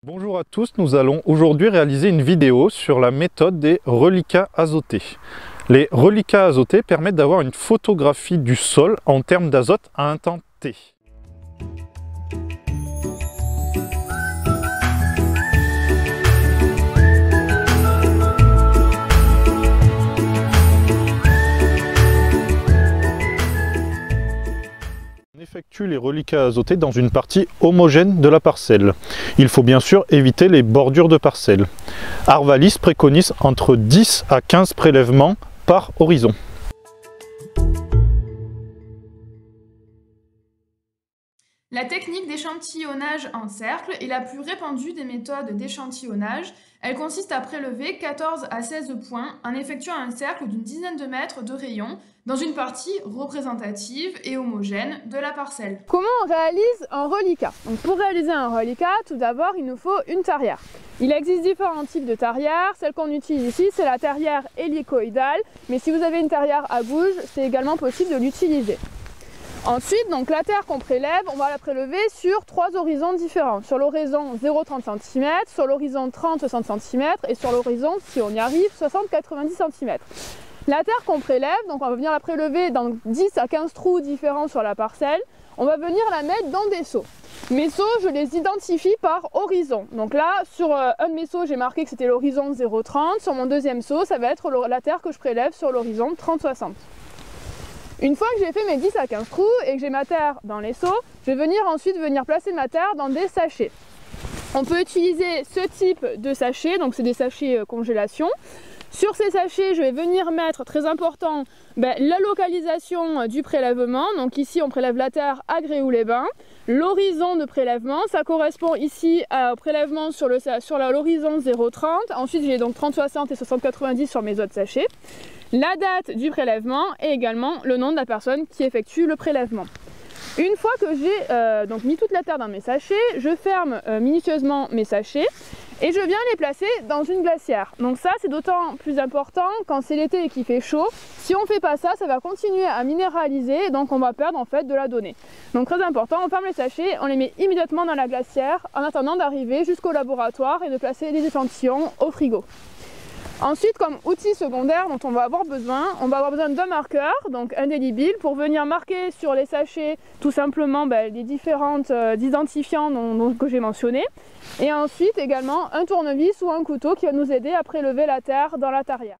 Bonjour à tous, nous allons aujourd'hui réaliser une vidéo sur la méthode des reliquats azotés. Les reliquats azotés permettent d'avoir une photographie du sol en termes d'azote à un temps T. On effectue les reliquats azotés dans une partie homogène de la parcelle. Il faut bien sûr éviter les bordures de parcelle. Arvalis préconise entre 10 à 15 prélèvements par horizon. La technique d'échantillonnage en cercle est la plus répandue des méthodes d'échantillonnage. Elle consiste à prélever 14 à 16 points en effectuant un cercle d'une dizaine de mètres de rayon dans une partie représentative et homogène de la parcelle. Comment on réalise un reliquat? Donc pour réaliser un reliquat, tout d'abord, il nous faut une tarière. Il existe différents types de tarières. Celle qu'on utilise ici, c'est la tarière hélicoïdale, mais si vous avez une tarière à gouge, c'est également possible de l'utiliser. Ensuite, donc la terre qu'on prélève, on va la prélever sur 3 horizons différents. Sur l'horizon 0,30 cm, sur l'horizon 30-60 cm et sur l'horizon, si on y arrive, 60-90 cm. La terre qu'on prélève, donc on va venir la prélever dans 10 à 15 trous différents sur la parcelle. On va venir la mettre dans des seaux. Mes seaux, je les identifie par horizon. Donc là, sur un de mes seaux, j'ai marqué que c'était l'horizon 0,30. Sur mon deuxième seau, ça va être la terre que je prélève sur l'horizon 30-60. Une fois que j'ai fait mes 10 à 15 trous et que j'ai ma terre dans les seaux, je vais ensuite placer ma terre dans des sachets. On peut utiliser ce type de sachets, donc c'est des sachets congélation. Sur ces sachets, je vais venir mettre, très important, la localisation du prélèvement. Donc ici, on prélève la terre à Gréoux-les-Bains. L'horizon de prélèvement, ça correspond ici au prélèvement sur l'horizon 0,30. Ensuite, j'ai donc 30-60 et 60-90 sur mes autres sachets. La date du prélèvement et également le nom de la personne qui effectue le prélèvement. Une fois que j'ai mis toute la terre dans mes sachets, je ferme minutieusement mes sachets et je viens les placer dans une glacière. Donc ça, c'est d'autant plus important quand c'est l'été et qu'il fait chaud. Si on ne fait pas ça, ça va continuer à minéraliser et donc on va perdre en fait de la donnée. Donc très important, on ferme les sachets, on les met immédiatement dans la glacière en attendant d'arriver jusqu'au laboratoire et de placer les échantillons au frigo. Ensuite, comme outil secondaire dont on va avoir besoin d'un marqueur, donc indélébile, pour venir marquer sur les sachets tout simplement les différents identifiants que j'ai mentionnés. Et ensuite également un tournevis ou un couteau qui va nous aider à prélever la terre dans la tarière.